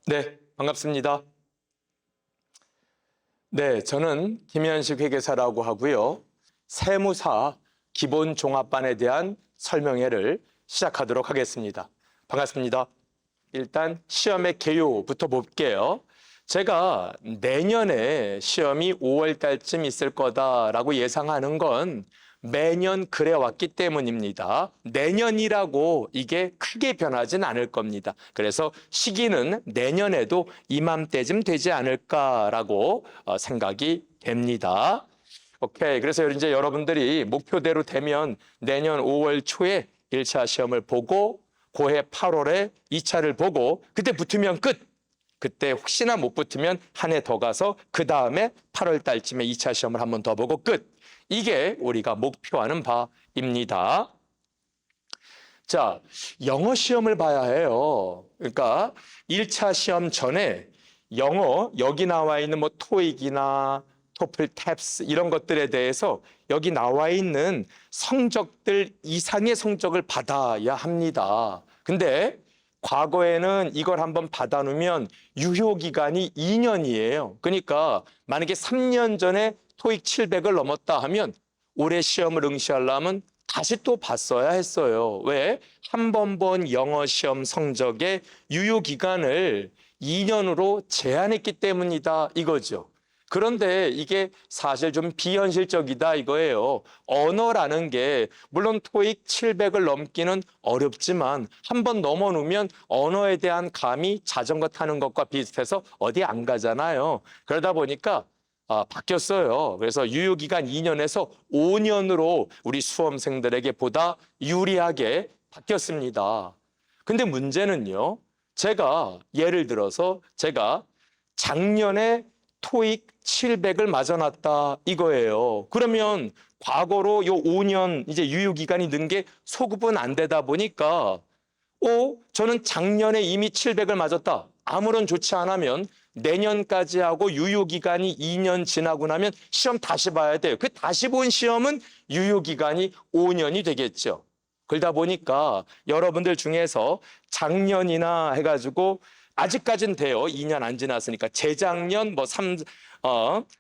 네, 반갑습니다. 네, 저는 김현식 회계사라고 하고요. 세무사 기본 종합반에 대한 설명회를 시작하도록 하겠습니다. 반갑습니다. 일단 시험의 개요부터 볼게요. 제가 내년에 시험이 5월 달쯤 있을 거다라고 예상하는 건 매년 그래왔기 때문입니다. 내년이라고 이게 크게 변하진 않을 겁니다. 그래서 시기는 내년에도 이맘때쯤 되지 않을까라고 생각이 됩니다. 오케이. 그래서 이제 여러분들이 목표대로 되면 내년 5월 초에 1차 시험을 보고 고해 8월에 2차를 보고 그때 붙으면 끝. 그때 혹시나 못 붙으면 한 해 더 가서 그 다음에 8월 달쯤에 2차 시험을 한 번 더 보고 끝. 이게 우리가 목표하는 바입니다. 자, 영어 시험을 봐야 해요. 그러니까 1차 시험 전에 영어 여기 나와 있는 뭐 토익이나 토플, 탭스 이런 것들에 대해서 여기 나와 있는 성적들 이상의 성적을 받아야 합니다. 근데 과거에는 이걸 한번 받아놓으면 유효기간이 2년이에요. 그러니까 만약에 3년 전에 토익 700을 넘었다 하면 올해 시험을 응시하려면 다시 또 봤어야 했어요. 왜? 한 번 본 영어 시험 성적의 유효기간을 2년으로 제한했기 때문이다 이거죠. 그런데 이게 사실 좀 비현실적이다 이거예요. 언어라는 게 물론 토익 700을 넘기는 어렵지만 한 번 넘어놓으면 언어에 대한 감이 자전거 타는 것과 비슷해서 어디 안 가잖아요. 그러다 보니까 바뀌었어요. 그래서 유효기간 2년에서 5년으로 우리 수험생들에게 보다 유리하게 바뀌었습니다. 근데 문제는요. 제가 예를 들어서 제가 작년에 토익 700을 맞아놨다 이거예요. 그러면 과거로 요 5년 이제 유효기간이 는 게 소급은 안 되다 보니까 저는 작년에 이미 700을 맞았다. 아무런 조치 안 하면 내년까지 하고 유효기간이 2년 지나고 나면 시험 다시 봐야 돼요. 그 다시 본 시험은 유효기간이 5년이 되겠죠. 그러다 보니까 여러분들 중에서 작년이나 해가지고 아직까지는 돼요. 2년 안 지났으니까 재작년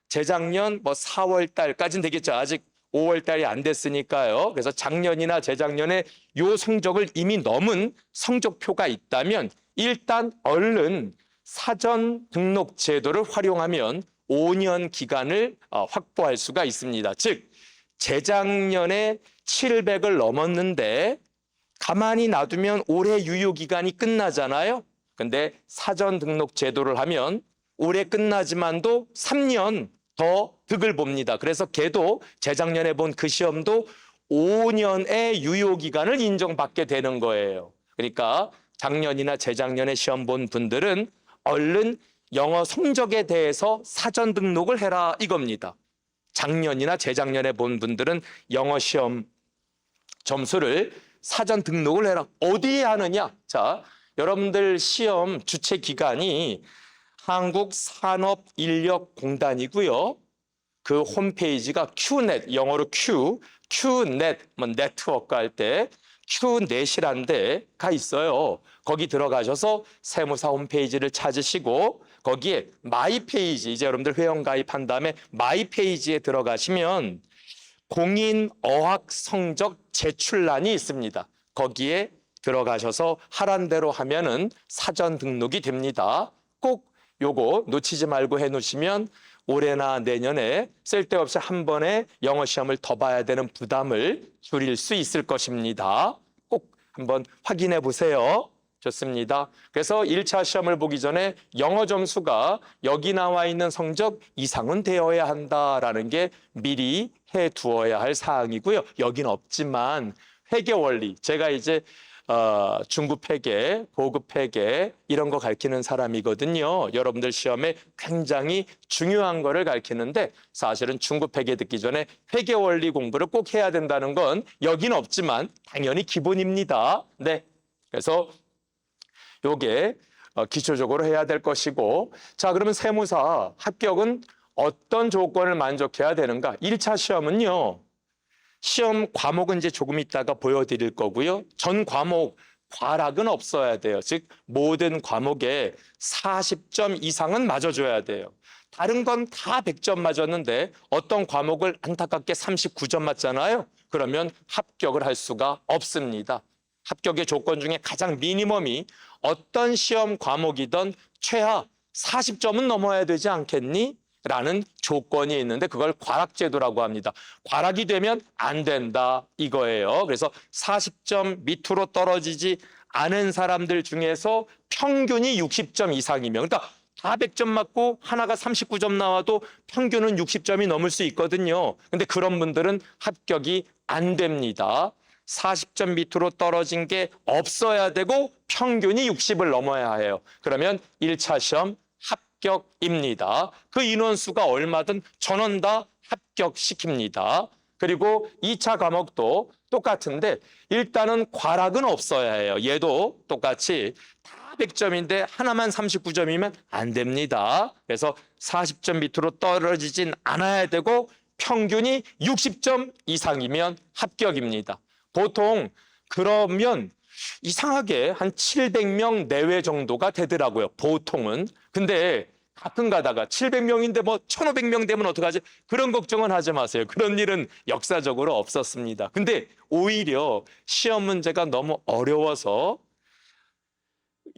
재작년 4월 달까지는 되겠죠. 아직 5월 달이 안 됐으니까요. 그래서 작년이나 재작년에 요 성적을 이미 넘은 성적표가 있다면 일단 얼른 사전 등록 제도를 활용하면 5년 기간을 확보할 수가 있습니다. 즉 재작년에 700을 넘었는데 가만히 놔두면 올해 유효기간이 끝나잖아요. 근데 사전 등록 제도를 하면 올해 끝나지만도 3년 더 득을 봅니다. 그래서 걔도 재작년에 본 그 시험도 5년의 유효기간을 인정받게 되는 거예요. 그러니까 작년이나 재작년에 시험 본 분들은 얼른 영어 성적에 대해서 사전 등록을 해라 이겁니다. 작년이나 재작년에 본 분들은 영어 시험 점수를 사전 등록을 해라. 어디에 하느냐? 자, 여러분들 시험 주최 기관이 한국산업인력공단이고요. 그 홈페이지가 QNet, 영어로 QNet, 네트워크 할 때 QNet이라는 데가 있어요. 거기 들어가셔서 세무사 홈페이지를 찾으시고 거기에 마이 페이지, 이제 여러분들 회원 가입한 다음에 마이 페이지에 들어가시면 공인 어학 성적 제출란이 있습니다. 거기에 들어가셔서 하란 대로 하면은 사전 등록이 됩니다. 꼭 요거 놓치지 말고 해놓으시면 올해나 내년에 쓸데없이 한 번에 영어 시험을 더 봐야 되는 부담을 줄일 수 있을 것입니다. 꼭 한번 확인해 보세요. 좋습니다. 그래서 1차 시험을 보기 전에 영어 점수가 여기 나와 있는 성적 이상은 되어야 한다라는 게 미리 해 두어야 할 사항이고요. 여긴 없지만 회계 원리, 제가 이제 중급 회계, 고급 회계 이런 거 가르치는 사람이거든요. 여러분들 시험에 굉장히 중요한 거를 가르치는데 사실은 중급 회계 듣기 전에 회계 원리 공부를 꼭 해야 된다는 건 여긴 없지만 당연히 기본입니다. 네, 그래서 요게 기초적으로 해야 될 것이고, 자, 그러면 세무사 합격은 어떤 조건을 만족해야 되는가? 1차 시험은요. 시험 과목은 이제 조금 있다가 보여드릴 거고요. 전 과목 과락은 없어야 돼요. 즉 모든 과목에 40점 이상은 맞아줘야 돼요. 다른 건 다 100점 맞았는데 어떤 과목을 안타깝게 39점 맞잖아요. 그러면 합격을 할 수가 없습니다. 합격의 조건 중에 가장 미니멈이 어떤 시험 과목이든 최하 40점은 넘어야 되지 않겠니? 라는 조건이 있는데 그걸 과락제도라고 합니다. 과락이 되면 안 된다 이거예요. 그래서 40점 밑으로 떨어지지 않은 사람들 중에서 평균이 60점 이상이면, 그러니까 다 100점 맞고 하나가 39점 나와도 평균은 60점이 넘을 수 있거든요. 근데 그런 분들은 합격이 안 됩니다. 40점 밑으로 떨어진 게 없어야 되고 평균이 60을 넘어야 해요. 그러면 1차 시험 합격입니다. 그 인원수가 얼마든 전원 다 합격시킵니다. 그리고 2차 과목도 똑같은데 일단은 과락은 없어야 해요. 얘도 똑같이 다 100점인데 하나만 39점이면 안 됩니다. 그래서 40점 밑으로 떨어지진 않아야 되고 평균이 60점 이상이면 합격입니다. 보통 그러면 이상하게 한 700명 내외 정도가 되더라고요. 보통은. 근데 가끔 가다가 700명인데 뭐 1500명 되면 어떡하지? 그런 걱정은 하지 마세요. 그런 일은 역사적으로 없었습니다. 근데 오히려 시험 문제가 너무 어려워서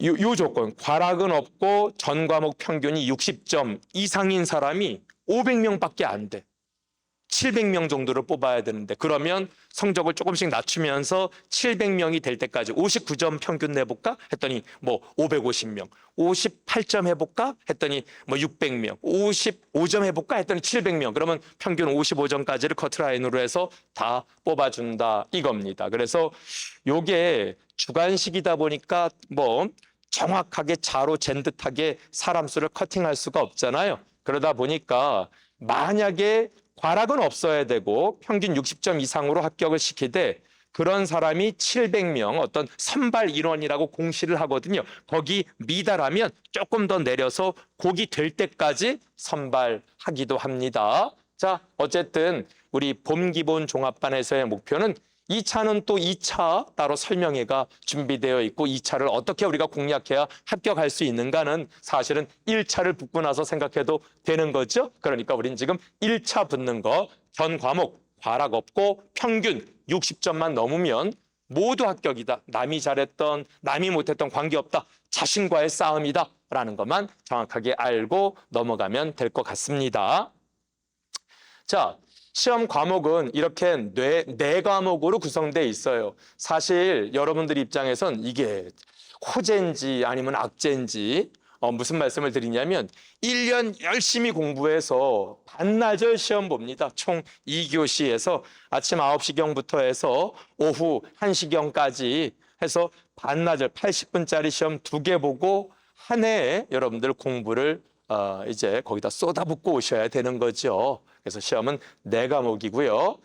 요 조건, 과락은 없고 전 과목 평균이 60점 이상인 사람이 500명밖에 안 돼. 700명 정도를 뽑아야 되는데 그러면 성적을 조금씩 낮추면서 700명이 될 때까지 59점 평균 내볼까? 했더니 뭐 550명, 58점 해볼까? 했더니 뭐 600명, 55점 해볼까? 했더니 700명. 그러면 평균 55점까지를 커트라인으로 해서 다 뽑아준다 이겁니다. 그래서 요게 주관식이다 보니까 뭐 정확하게 자로 잰 듯하게 사람 수를 커팅할 수가 없잖아요. 그러다 보니까 만약에 과락은 없어야 되고 평균 60점 이상으로 합격을 시키되 그런 사람이 700명 어떤 선발 인원이라고 공시를 하거든요. 거기 미달하면 조금 더 내려서 거기 될 때까지 선발하기도 합니다. 자, 어쨌든 우리 봄기본 종합반에서의 목표는 2차는 또 2차 따로 설명회가 준비되어 있고 2차를 어떻게 우리가 공략해야 합격할 수 있는가는 사실은 1차를 붙고 나서 생각해도 되는 거죠. 그러니까 우린 지금 1차 붙는 거, 전 과목 과락 없고 평균 60점만 넘으면 모두 합격이다. 남이 잘했던 남이 못했던 관계없다. 자신과의 싸움이다. 라는 것만 정확하게 알고 넘어가면 될 것 같습니다. 자, 시험 과목은 이렇게 네 과목으로 구성되어 있어요. 사실 여러분들 입장에선 이게 호재인지 아니면 악재인지 무슨 말씀을 드리냐면 1년 열심히 공부해서 반나절 시험 봅니다. 총 2교시에서 아침 9시경부터 해서 오후 1시경까지 해서 반나절 80분짜리 시험 2개 보고 한 해에 여러분들 공부를 이제 거기다 쏟아붓고 오셔야 되는 거죠. 그래서 시험은 4과목이고요.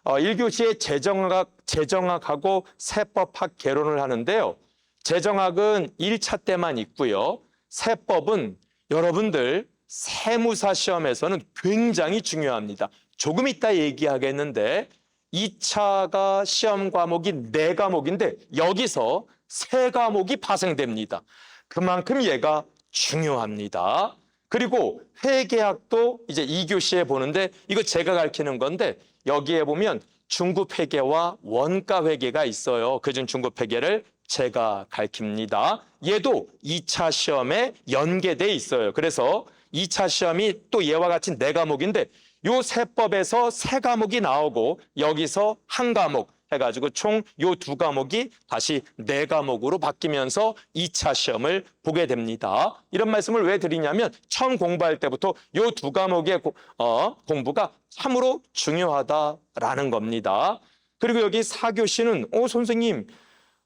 1교시에 재정학하고 세법학 개론을 하는데요. 재정학은 1차 때만 있고요. 세법은 여러분들 세무사 시험에서는 굉장히 중요합니다. 조금 이따 얘기하겠는데 2차가 시험 과목이 4과목인데 여기서 3과목이 파생됩니다. 그만큼 얘가 중요합니다. 그리고 회계학도 이제 2교시에 보는데 이거 제가 가르치는 건데 여기에 보면 중급 회계와 원가 회계가 있어요. 그중 중급 회계를 제가 가르칩니다. 얘도 2차 시험에 연계돼 있어요. 그래서 2차 시험이 또 얘와 같이 4과목인데 요 세법에서 3과목이 나오고 여기서 1과목 해가지고 총 요 2과목이 다시 4과목으로 바뀌면서 2차 시험을 보게 됩니다. 이런 말씀을 왜 드리냐면 처음 공부할 때부터 요 2과목의 공부가 참으로 중요하다라는 겁니다. 그리고 여기 4교시는 선생님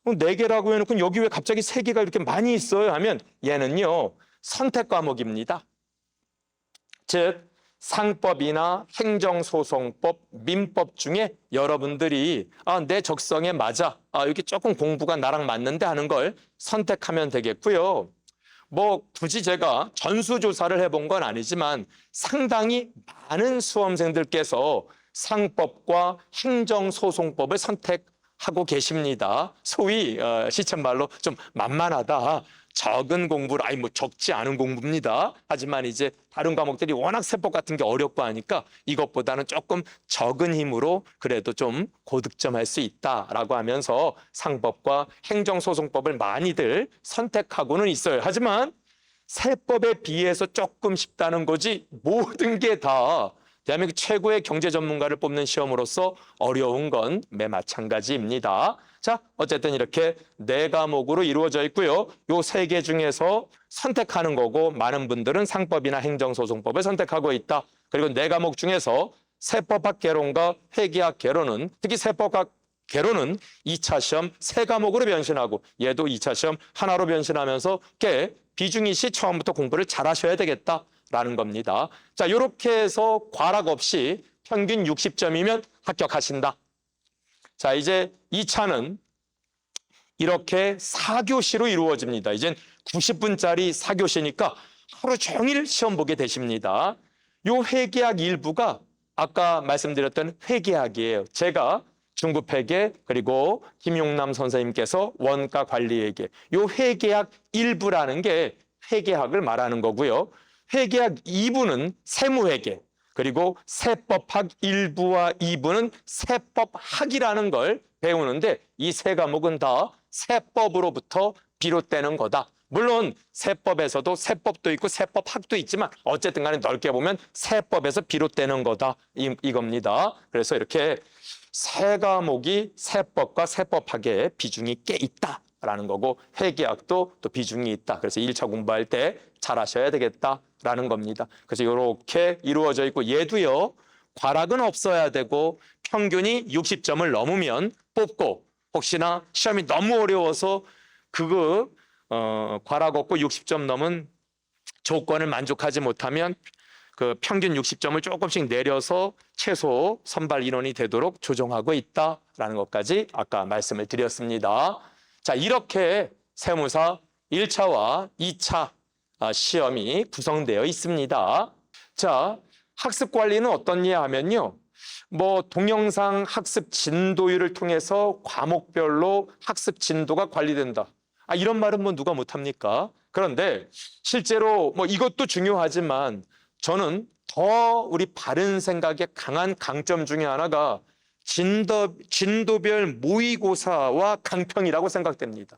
4개라고 해놓고 여기 왜 갑자기 3개가 이렇게 많이 있어요? 하면 얘는요 선택 과목입니다. 즉 상법이나 행정소송법, 민법 중에 여러분들이 내 적성에 맞아, 여기 조금 공부가 나랑 맞는데 하는 걸 선택하면 되겠고요. 뭐 굳이 제가 전수조사를 해본 건 아니지만 상당히 많은 수험생들께서 상법과 행정소송법을 하고 계십니다. 소위 시쳇말로 좀 만만하다. 적은 공부를 아니 뭐 적지 않은 공부입니다. 하지만 이제 다른 과목들이 워낙 세법 같은 게 어렵고 하니까 이것보다는 조금 적은 힘으로 그래도 좀 고득점할 수 있다라고 하면서 상법과 행정소송법을 많이들 선택하고는 있어요. 하지만 세법에 비해서 조금 쉽다는 거지 모든 게 다 대한민국 최고의 경제 전문가를 뽑는 시험으로서 어려운 건 매마찬가지입니다. 자, 어쨌든 이렇게 4과목으로 이루어져 있고요. 요 3개 중에서 선택하는 거고 많은 분들은 상법이나 행정소송법을 선택하고 있다. 그리고 4과목 중에서 세법학 개론과 회계학 개론은 특히 세법학 개론은 2차 시험 3과목으로 변신하고 얘도 2차 시험 하나로 변신하면서 꽤 비중이시 처음부터 공부를 잘 하셔야 되겠다라는 겁니다. 자, 이렇게 해서 과락 없이 평균 60점이면 합격하신다. 자, 이제 2차는 이렇게 4교시로 이루어집니다. 이젠 90분짜리 4교시니까 하루 종일 시험 보게 되십니다. 요 회계학 일부가 아까 말씀드렸던 회계학이에요. 제가 중급회계 그리고 김용남 선생님께서 원가 관리회계 요 회계학 일부라는 게 회계학을 말하는 거고요. 회계학 2부는 세무회계 그리고 세법학 1부와 2부는 세법학이라는 걸 배우는데 이 3과목은 다 세법으로부터 비롯되는 거다. 물론 세법에서도 세법도 있고 세법학도 있지만 어쨌든 간에 넓게 보면 세법에서 비롯되는 거다 이겁니다. 그래서 이렇게 3과목이 세법과 세법학의 비중이 꽤 있다라는 거고 회계학도 또 비중이 있다. 그래서 1차 공부할 때 잘하셔야 되겠다라는 겁니다. 그래서 이렇게 이루어져 있고 얘도요. 과락은 없어야 되고 평균이 60점을 넘으면 뽑고 혹시나 시험이 너무 어려워서 과락 없고 60점 넘은 조건을 만족하지 못하면 그 평균 60점을 조금씩 내려서 최소 선발 인원이 되도록 조정하고 있다라는 것까지 아까 말씀을 드렸습니다. 자, 이렇게 세무사 1차와 2차 시험이 구성되어 있습니다. 자, 학습 관리는 어떻냐 하면요. 뭐 동영상 학습 진도율을 통해서 과목별로 학습 진도가 관리된다. 이런 말은 뭐 누가 못합니까? 그런데 실제로 뭐 이것도 중요하지만 저는 더 우리 바른 생각의 강한 강점 중에 하나가 진도별 모의고사와 강평이라고 생각됩니다.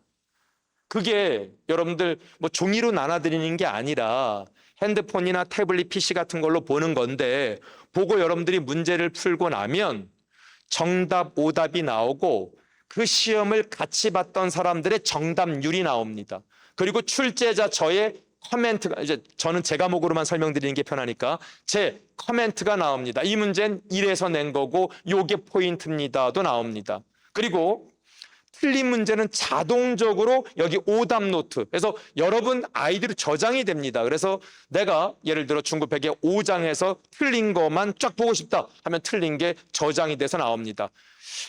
그게 여러분들 뭐 종이로 나눠드리는 게 아니라 핸드폰이나 태블릿 PC 같은 걸로 보는 건데 보고 여러분들이 문제를 풀고 나면 정답, 오답이 나오고 그 시험을 같이 봤던 사람들의 정답률이 나옵니다. 그리고 출제자 저의 커멘트가 이제 저는 제 과목으로만 설명드리는 게 편하니까 제 커멘트가 나옵니다. 이 문제는 이래서 낸 거고 요게 포인트입니다도 나옵니다. 그리고 틀린 문제는 자동적으로 여기 오답 노트. 그래서 여러분 아이디로 저장이 됩니다. 그래서 내가 예를 들어 중급회계 5장에서 틀린 것만 쫙 보고 싶다 하면 틀린 게 저장이 돼서 나옵니다.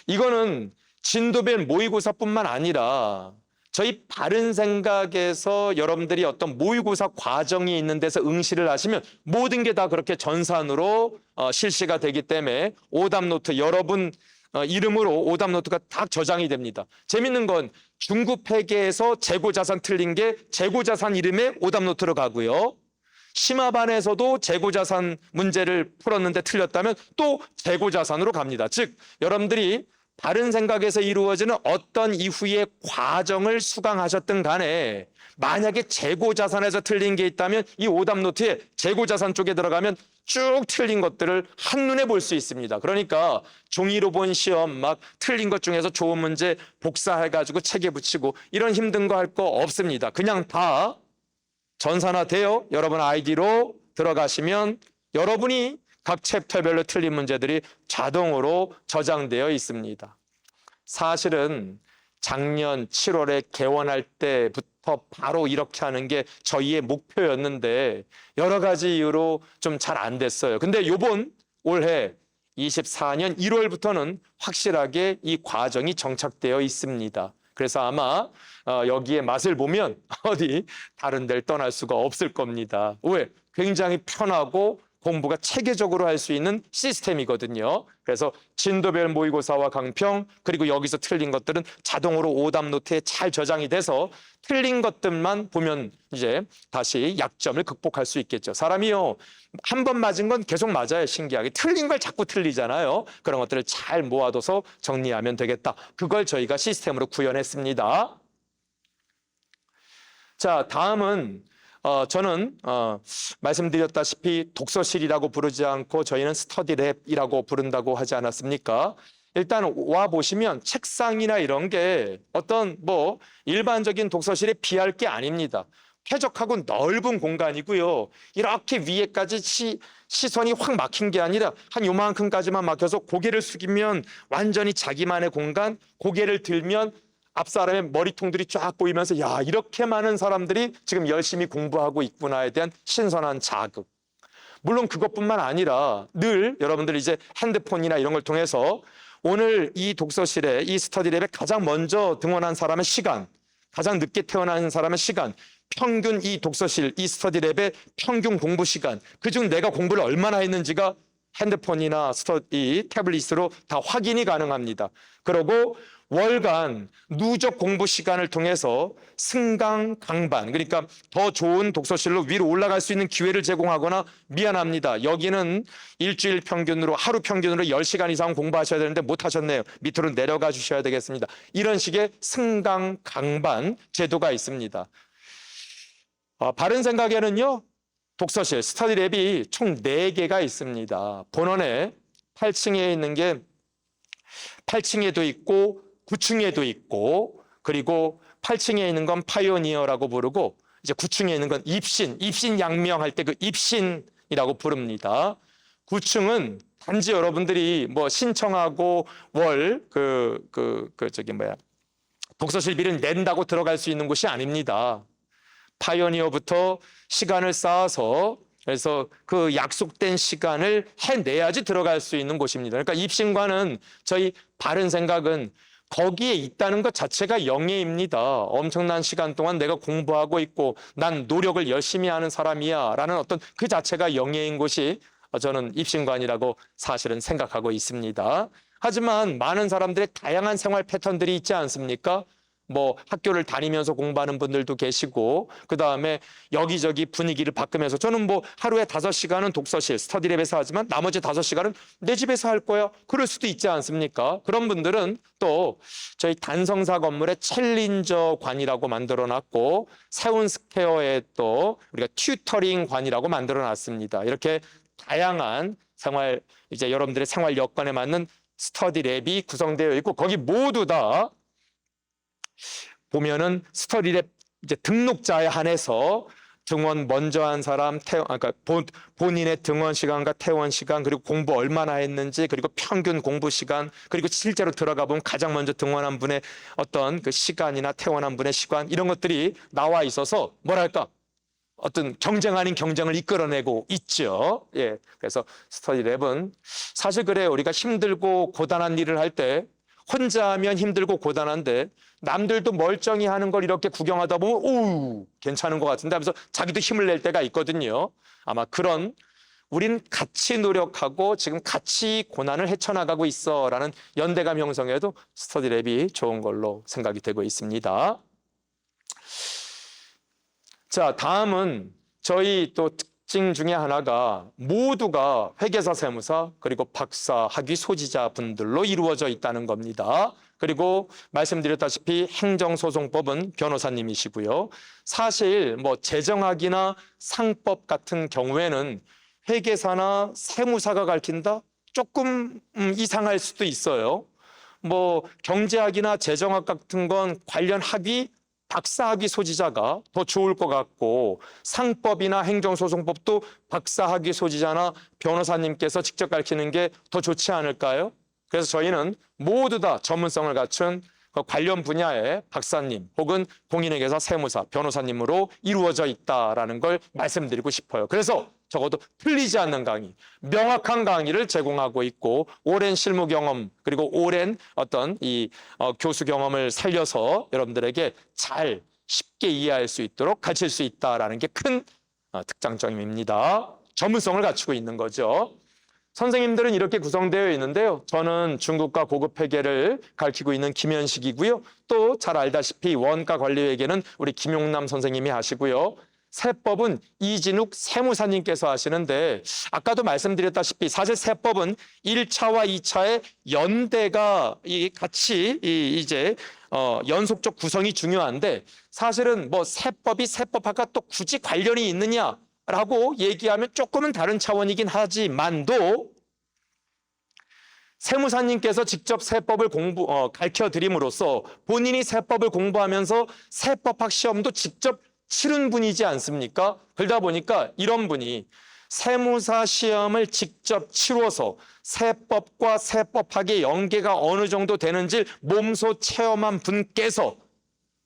이거는 진도별 모의고사뿐만 아니라 저희 바른 생각에서 여러분들이 어떤 모의고사 과정이 있는 데서 응시를 하시면 모든 게 다 그렇게 전산으로 실시가 되기 때문에 오답 노트 여러분 이름으로 오답 노트가 다 저장이 됩니다. 재밌는 건 중급회계에서 재고자산 틀린 게 재고자산 이름에 오답 노트로 가고요. 심화반에서도 재고자산 문제를 풀었는데 틀렸다면 또 재고자산으로 갑니다. 즉 여러분들이 바른 생각에서 이루어지는 어떤 이후의 과정을 수강하셨든 간에 만약에 재고자산에서 틀린 게 있다면 이 오답 노트에 재고자산 쪽에 들어가면 쭉 틀린 것들을 한눈에 볼 수 있습니다. 그러니까 종이로 본 시험 막 틀린 것 중에서 좋은 문제 복사해가지고 책에 붙이고 이런 힘든 거 할 거 없습니다. 그냥 다 전산화되어 여러분 아이디로 들어가시면 여러분이 각 챕터별로 틀린 문제들이 자동으로 저장되어 있습니다. 사실은 작년 7월에 개원할 때부터 바로 이렇게 하는 게 저희의 목표였는데 여러 가지 이유로 좀 잘 안 됐어요. 근데 요번 올해 24년 1월부터는 확실하게 이 과정이 정착되어 있습니다. 그래서 아마 여기에 맛을 보면 어디 다른 데를 떠날 수가 없을 겁니다. 왜? 굉장히 편하고 공부가 체계적으로 할 수 있는 시스템이거든요. 그래서 진도별 모의고사와 강평, 그리고 여기서 틀린 것들은 자동으로 오답 노트에 잘 저장이 돼서 틀린 것들만 보면 이제 다시 약점을 극복할 수 있겠죠. 사람이요, 한 번 맞은 건 계속 맞아요. 신기하게. 틀린 걸 자꾸 틀리잖아요. 그런 것들을 잘 모아둬서 정리하면 되겠다. 그걸 저희가 시스템으로 구현했습니다. 자, 다음은 저는 말씀드렸다시피 독서실이라고 부르지 않고 저희는 스터디랩이라고 부른다고 하지 않았습니까? 일단 와 보시면 책상이나 이런 게 어떤 뭐 일반적인 독서실에 비할 게 아닙니다. 쾌적하고 넓은 공간이고요. 이렇게 위에까지 시선이 확 막힌 게 아니라 한 요만큼까지만 막혀서 고개를 숙이면 완전히 자기만의 공간, 고개를 들면 앞 사람의 머리통들이 쫙 보이면서 야, 이렇게 많은 사람들이 지금 열심히 공부하고 있구나에 대한 신선한 자극. 물론 그것뿐만 아니라 늘 여러분들 이제 핸드폰이나 이런 걸 통해서 오늘 이 독서실에 이 스터디랩에 가장 먼저 등원한 사람의 시간, 가장 늦게 태어난 사람의 시간, 평균 이 독서실, 이 스터디랩의 평균 공부 시간, 그중 내가 공부를 얼마나 했는지가 핸드폰이나 이 태블릿으로 다 확인이 가능합니다. 그리고 월간 누적 공부 시간을 통해서 승강 강반, 그러니까 더 좋은 독서실로 위로 올라갈 수 있는 기회를 제공하거나, 미안합니다, 여기는 일주일 평균으로 하루 평균으로 10시간 이상 공부하셔야 되는데 못하셨네요, 밑으로 내려가 주셔야 되겠습니다. 이런 식의 승강 강반 제도가 있습니다. 바른 생각에는요, 독서실, 스터디랩이 총 4개가 있습니다. 본원에 8층에 있는 게 8층에도 있고 9층에도 있고, 그리고 8층에 있는 건 파이오니어라고 부르고, 이제 9층에 있는 건 입신 양명할 때 그 입신이라고 부릅니다. 9층은 단지 여러분들이 뭐 신청하고 월 독서실비를 낸다고 들어갈 수 있는 곳이 아닙니다. 파이오니어부터 시간을 쌓아서, 그래서 그 약속된 시간을 해내야지 들어갈 수 있는 곳입니다. 그러니까 입신과는 저희 바른 생각은 거기에 있다는 것 자체가 영예입니다. 엄청난 시간 동안 내가 공부하고 있고 난 노력을 열심히 하는 사람이야 라는 어떤 그 자체가 영예인 곳이 저는 입신관이라고 사실은 생각하고 있습니다. 하지만 많은 사람들의 다양한 생활 패턴들이 있지 않습니까? 뭐 학교를 다니면서 공부하는 분들도 계시고, 그 다음에 여기저기 분위기를 바꾸면서, 저는 뭐 하루에 5시간은 독서실, 스터디랩에서 하지만 나머지 5시간은 내 집에서 할 거야, 그럴 수도 있지 않습니까? 그런 분들은 또 저희 단성사 건물에 챌린저관이라고 만들어놨고, 세운스퀘어에 또 우리가 튜터링관이라고 만들어놨습니다. 이렇게 다양한 생활, 이제 여러분들의 생활 여건에 맞는 스터디랩이 구성되어 있고, 거기 모두 다 보면은 스터디랩 이제 등록자에 한해서 등원 먼저 한 사람, 그러니까 본인의 등원 시간과 퇴원 시간, 그리고 공부 얼마나 했는지, 그리고 평균 공부 시간, 그리고 실제로 들어가 보면 가장 먼저 등원한 분의 어떤 그 시간이나 퇴원한 분의 시간, 이런 것들이 나와 있어서 뭐랄까 어떤 경쟁 아닌 경쟁을 이끌어내고 있죠. 예, 그래서 스터디랩은 사실 그래요. 우리가 힘들고 고단한 일을 할 때 혼자 하면 힘들고 고단한데 남들도 멀쩡히 하는 걸 이렇게 구경하다 보면 오, 괜찮은 것 같은데 하면서 자기도 힘을 낼 때가 있거든요. 아마 그런, 우린 같이 노력하고 지금 같이 고난을 헤쳐나가고 있어 라는 연대감 형성에도 스터디랩이 좋은 걸로 생각이 되고 있습니다. 자, 다음은 저희 또 특징 중에 하나가 모두가 회계사, 세무사, 그리고 박사, 학위 소지자 분들로 이루어져 있다는 겁니다. 그리고 말씀드렸다시피 행정소송법은 변호사님이시고요. 사실 뭐 재정학이나 상법 같은 경우에는 회계사나 세무사가 가르친다? 조금 이상할 수도 있어요. 뭐 경제학이나 재정학 같은 건 관련 학위, 박사학위 소지자가 더 좋을 것 같고, 상법이나 행정소송법도 박사학위 소지자나 변호사님께서 직접 가르치는 게 더 좋지 않을까요? 그래서 저희는 모두 다 전문성을 갖춘 관련 분야의 박사님 혹은 공인회계사, 세무사, 변호사님으로 이루어져 있다라는 걸 말씀드리고 싶어요. 그래서 적어도 틀리지 않는 강의, 명확한 강의를 제공하고 있고, 오랜 실무 경험 그리고 오랜 어떤 이 교수 경험을 살려서 여러분들에게 잘 쉽게 이해할 수 있도록 가르칠 수 있다라는 게 큰 특장점입니다. 전문성을 갖추고 있는 거죠. 선생님들은 이렇게 구성되어 있는데요. 저는 중국과 고급 회계를 가르치고 있는 김현식이고요. 또 잘 알다시피 원가 관리회계는 우리 김용남 선생님이 하시고요. 세법은 이진욱 세무사님께서 하시는데 아까도 말씀드렸다시피 사실 세법은 1차와 2차의 연대가 같이 이제 연속적 구성이 중요한데 사실은 뭐 세법이 세법학과 또 굳이 관련이 있느냐라고 얘기하면 조금은 다른 차원이긴 하지만도 세무사님께서 직접 세법을 가르쳐 드림으로써 본인이 세법을 공부하면서 세법학 시험도 직접 치른 분이지 않습니까? 그러다 보니까 이런 분이 세무사 시험을 직접 치러서 세법과 세법학의 연계가 어느 정도 되는지 몸소 체험한 분께서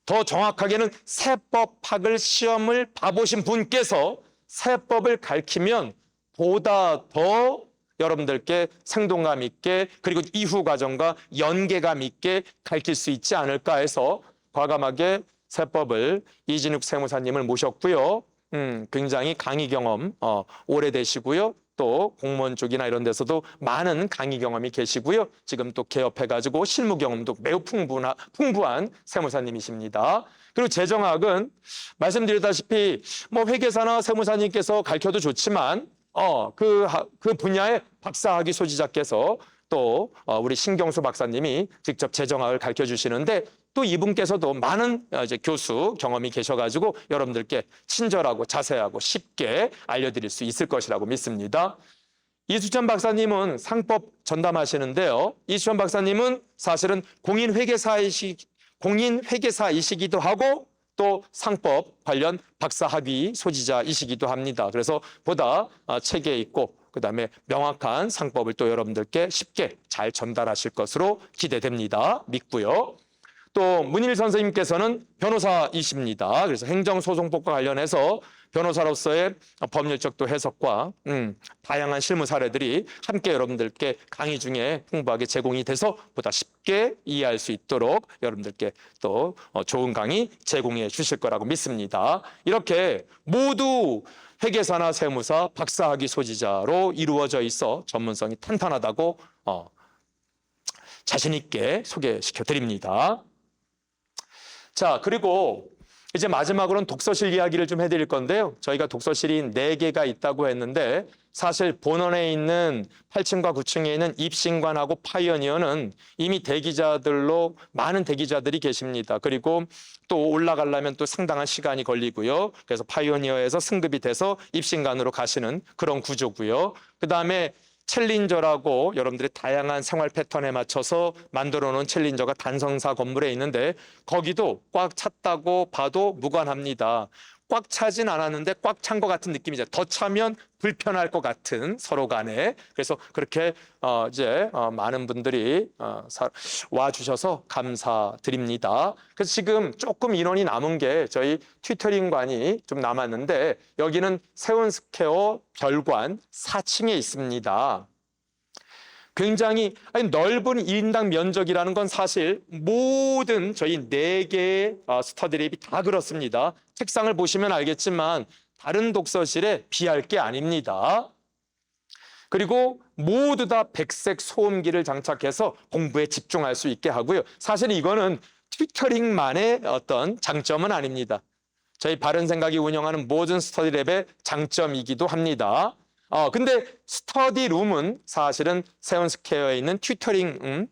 더 정확하게는 세법학을 시험을 봐보신 분께서 세법을 가르치면 보다 더 여러분들께 생동감 있게 그리고 이후 과정과 연계감 있게 가르칠 수 있지 않을까 해서 과감하게 세법을 이진욱 세무사님을 모셨고요. 굉장히 강의 경험 오래되시고요. 또 공무원 쪽이나 이런 데서도 많은 강의 경험이 계시고요. 지금 또 개업해가지고 실무 경험도 매우 풍부한 세무사님이십니다. 그리고 재정학은 말씀드렸다시피 뭐 회계사나 세무사님께서 가르쳐도 좋지만 그 분야의 박사학위 소지자께서 또 우리 신경수 박사님이 직접 재정학을 가르쳐 주시는데 또 이분께서도 많은 이제 교수 경험이 계셔가지고 여러분들께 친절하고 자세하고 쉽게 알려드릴 수 있을 것이라고 믿습니다. 이수천 박사님은 상법 전담하시는데요. 이수천 박사님은 사실은 공인회계사이시기도 하고 또 상법 관련 박사학위 소지자이시기도 합니다. 그래서 보다 체계 있고 그다음에 명확한 상법을 또 여러분들께 쉽게 잘 전달하실 것으로 기대됩니다. 믿고요. 또 문일 선생님께서는 변호사이십니다. 그래서 행정소송법과 관련해서 변호사로서의 법률적 또 해석과 다양한 실무 사례들이 함께 여러분들께 강의 중에 풍부하게 제공이 돼서 보다 쉽게 이해할 수 있도록 여러분들께 또 좋은 강의 제공해 주실 거라고 믿습니다. 이렇게 모두 회계사나 세무사, 박사학위 소지자로 이루어져 있어 전문성이 탄탄하다고 자신 있게 소개시켜 드립니다. 자, 그리고 이제 마지막으로는 독서실 이야기를 좀 해드릴 건데요. 저희가 독서실이 4개가 있다고 했는데 사실 본원에 있는 8층과 9층에 있는 입신관하고 파이어니어는 이미 대기자들로 많은 대기자들이 계십니다. 그리고 또 올라가려면 또 상당한 시간이 걸리고요. 그래서 파이어니어에서 승급이 돼서 입신관으로 가시는 그런 구조고요. 그다음에 챌린저라고 여러분들의 다양한 생활 패턴에 맞춰서 만들어 놓은 챌린저가 단성사 건물에 있는데 거기도 꽉 찼다고 봐도 무관합니다. 꽉 차진 않았는데 꽉 찬 것 같은 느낌이죠. 더 차면 불편할 것 같은 서로 간에. 그래서 그렇게 이제 많은 분들이 와 주셔서 감사드립니다. 그래서 지금 조금 인원이 남은 게 저희 튜터링관이 좀 남았는데 여기는 세운스퀘어 별관 4층에 있습니다. 굉장히 넓은 1인당 면적이라는 건 사실 모든 저희 4개의 스터디랩이 다 그렇습니다. 책상을 보시면 알겠지만 다른 독서실에 비할 게 아닙니다. 그리고 모두 다 백색 소음기를 장착해서 공부에 집중할 수 있게 하고요. 사실 이거는 튜터링만의 어떤 장점은 아닙니다. 저희 바른생각이 운영하는 모든 스터디랩의 장점이기도 합니다. 근데 스터디룸은 사실은 세운스퀘어에 있는 튜터링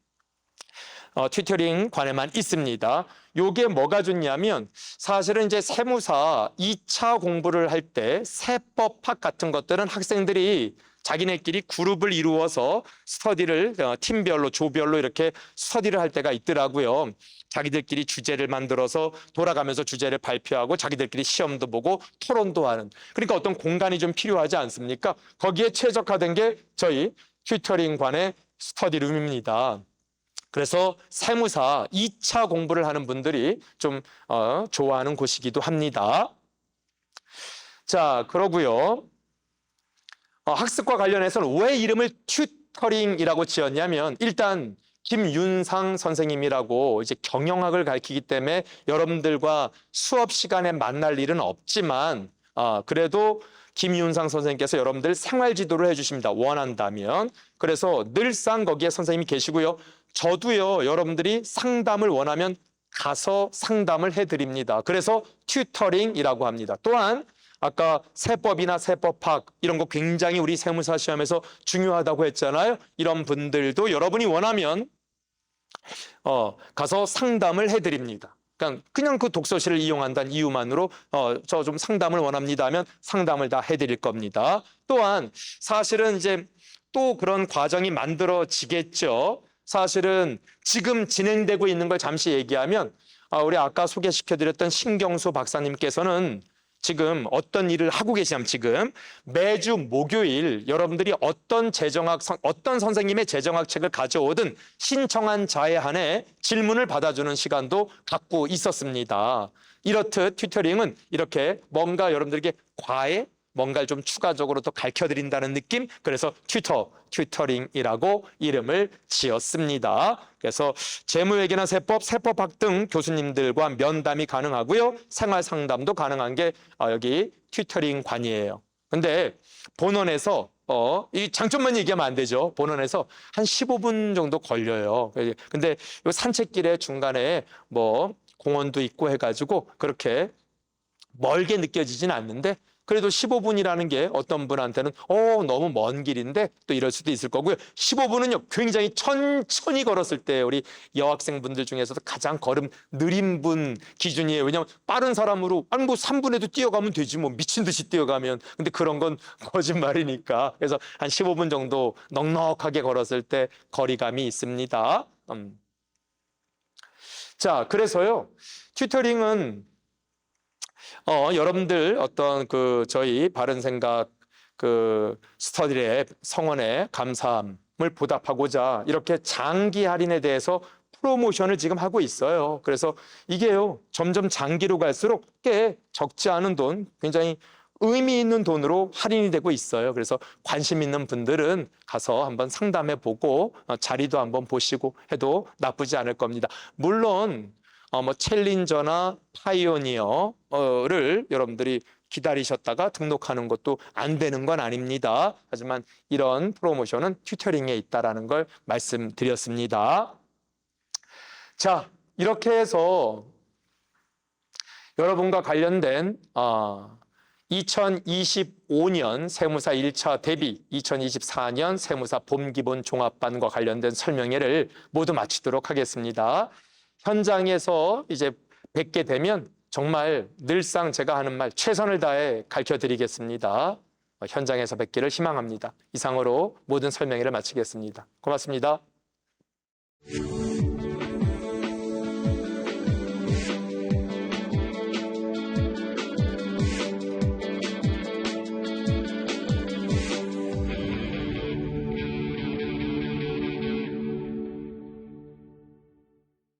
관에만 있습니다. 요게 뭐가 좋냐면 사실은 이제 세무사 2차 공부를 할 때 세법학 같은 것들은 학생들이 자기네끼리 그룹을 이루어서 스터디를 팀별로 조별로 이렇게 스터디를 할 때가 있더라고요. 자기들끼리 주제를 만들어서 돌아가면서 주제를 발표하고 자기들끼리 시험도 보고 토론도 하는. 그러니까 어떤 공간이 좀 필요하지 않습니까? 거기에 최적화된 게 저희 튜터링관의 스터디룸입니다. 그래서 세무사 2차 공부를 하는 분들이 좀 좋아하는 곳이기도 합니다. 자, 그러고요. 학습과 관련해서는 왜 이름을 튜터링이라고 지었냐면 일단 김윤상 선생님이라고 이제 경영학을 가르치기 때문에 여러분들과 수업 시간에 만날 일은 없지만 그래도 김윤상 선생님께서 여러분들 생활 지도를 해주십니다. 원한다면. 그래서 늘상 거기에 선생님이 계시고요. 저도요, 여러분들이 상담을 원하면 가서 상담을 해드립니다. 그래서 튜터링이라고 합니다. 또한 아까 세법이나 세법학 이런 거 굉장히 우리 세무사 시험에서 중요하다고 했잖아요. 이런 분들도 여러분이 원하면 가서 상담을 해드립니다. 그냥 그 독서실을 이용한다는 이유만으로 저 좀 상담을 원합니다 하면 상담을 다 해드릴 겁니다. 또한 사실은 이제 또 그런 과정이 만들어지겠죠. 사실은 지금 진행되고 있는 걸 잠시 얘기하면 우리 아까 소개시켜드렸던 신경수 박사님께서는 지금 어떤 일을 하고 계시냐면 지금 매주 목요일 여러분들이 어떤 선생님의 재정학 책을 가져오든 신청한 자에 한해 질문을 받아주는 시간도 갖고 있었습니다. 이렇듯 튜터링은 이렇게 뭔가 여러분들에게 과외 뭔가를 좀 추가적으로 더 가르쳐드린다는 느낌, 그래서 튜터링이라고 이름을 지었습니다. 그래서 재무회계나 세법학 등 교수님들과 면담이 가능하고요. 생활상담도 가능한 게 여기 튜터링관이에요. 근데 본원에서 이 장점만 얘기하면 안 되죠. 본원에서 한 15분 정도 걸려요. 근데 이 산책길에 중간에 뭐 공원도 있고 해가지고 그렇게 멀게 느껴지진 않는데 그래도 15분이라는 게 어떤 분한테는 너무 먼 길인데 또 이럴 수도 있을 거고요. 15분은요 굉장히 천천히 걸었을 때 우리 여학생분들 중에서도 가장 걸음 느린 분 기준이에요. 왜냐하면 빠른 사람으로 뭐 3분에도 뛰어가면 되지 뭐 미친 듯이 뛰어가면. 근데 그런 건 거짓말이니까. 그래서 한 15분 정도 넉넉하게 걸었을 때 거리감이 있습니다. 자, 그래서요 튜터링은 여러분들 어떤 저희 바른생각 스터디랩 성원의 감사함을 보답하고자 이렇게 장기 할인에 대해서 프로모션을 지금 하고 있어요. 그래서 이게요 점점 장기로 갈수록 꽤 적지 않은 돈, 굉장히 의미 있는 돈으로 할인이 되고 있어요. 그래서 관심 있는 분들은 가서 한번 상담해 보고 자리도 한번 보시고 해도 나쁘지 않을 겁니다. 물론 뭐 챌린저나 파이오니어를 여러분들이 기다리셨다가 등록하는 것도 안 되는 건 아닙니다. 하지만 이런 프로모션은 튜터링에 있다라는 걸 말씀드렸습니다. 자, 이렇게 해서 여러분과 관련된 2025년 세무사 1차 대비 2024년 세무사 봄기본 종합반과 관련된 설명회를 모두 마치도록 하겠습니다. 현장에서 이제 뵙게 되면 정말 늘상 제가 하는 말 최선을 다해 가르쳐 드리겠습니다. 현장에서 뵙기를 희망합니다. 이상으로 모든 설명회를 마치겠습니다. 고맙습니다.